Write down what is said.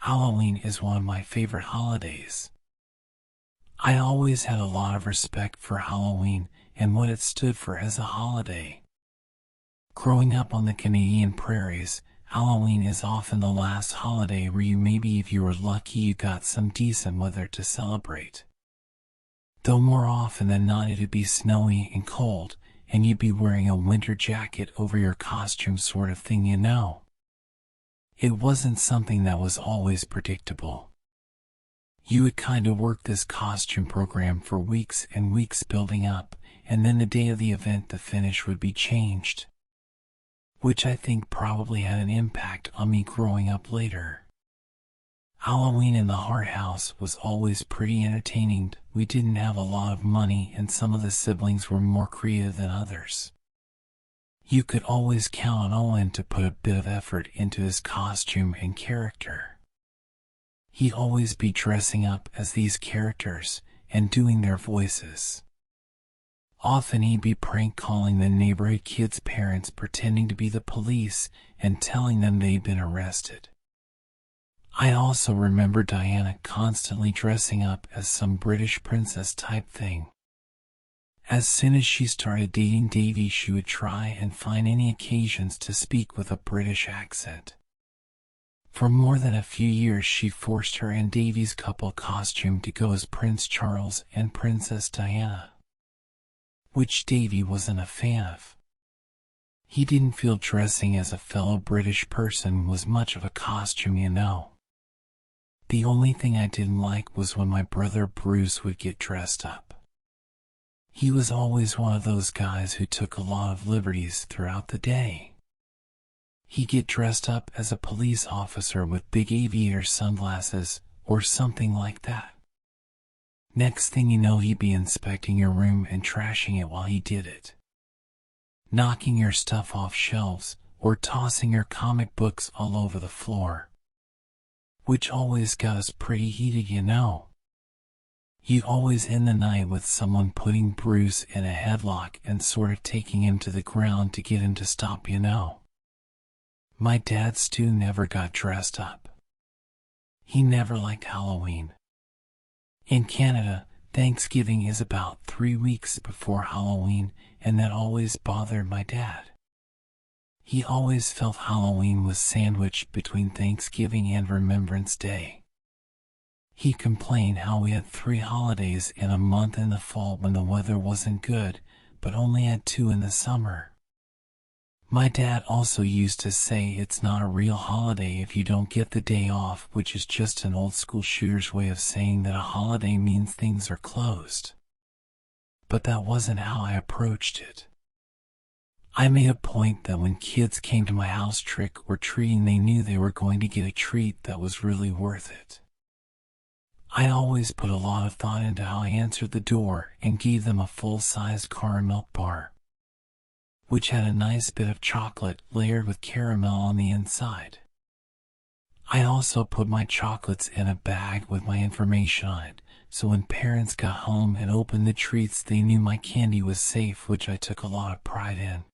Halloween is one of my favorite holidays. I always had a lot of respect for Halloween and what it stood for as a holiday. Growing up on the Canadian prairies, Halloween is often the last holiday where maybe if you were lucky you got some decent weather to celebrate. Though more often than not it'd be snowy and cold, and you'd be wearing a winter jacket over your costume sort of thing, you know. It wasn't something that was always predictable. You would kind of work this costume program for weeks and weeks building up, and then the day of the event the finish would be changed. Which I think probably had an impact on me growing up later. Halloween in the Hart house was always pretty entertaining. We didn't have a lot of money and some of the siblings were more creative than others. You could always count on Owen to put a bit of effort into his costume and character. He'd always be dressing up as these characters and doing their voices. Often he'd be prank calling the neighborhood kids' parents, pretending to be the police and telling them they'd been arrested. I also remember Diana constantly dressing up as some British princess type thing. As soon as she started dating Davy, she would try and find any occasions to speak with a British accent. For more than a few years she forced her and Davy's couple costume to go as Prince Charles and Princess Diana, which Davy wasn't a fan of. He didn't feel dressing as a fellow British person was much of a costume, you know. The only thing I didn't like was when my brother Bruce would get dressed up. He was always one of those guys who took a lot of liberties throughout the day. He'd get dressed up as a police officer with big aviator sunglasses or something like that. Next thing you know, he'd be inspecting your room and trashing it while he did it. Knocking your stuff off shelves or tossing your comic books all over the floor. Which always got us pretty heated, you know. You'd always end the night with someone putting Bruce in a headlock and sort of taking him to the ground to get him to stop, you know. My dad Stu never got dressed up. He never liked Halloween. In Canada, Thanksgiving is about 3 weeks before Halloween, and that always bothered my dad. He always felt Halloween was sandwiched between Thanksgiving and Remembrance Day. He complained how we had 3 holidays in a month in the fall when the weather wasn't good, but only had 2 in the summer. My dad also used to say it's not a real holiday if you don't get the day off, which is just an old school shooter's way of saying that a holiday means things are closed. But that wasn't how I approached it. I made a point that when kids came to my house trick or treating, they knew they were going to get a treat that was really worth it. I always put a lot of thought into how I answered the door and gave them a full-sized caramel bar, which had a nice bit of chocolate layered with caramel on the inside. I also put my chocolates in a bag with my information on it, so when parents got home and opened the treats they knew my candy was safe, which I took a lot of pride in.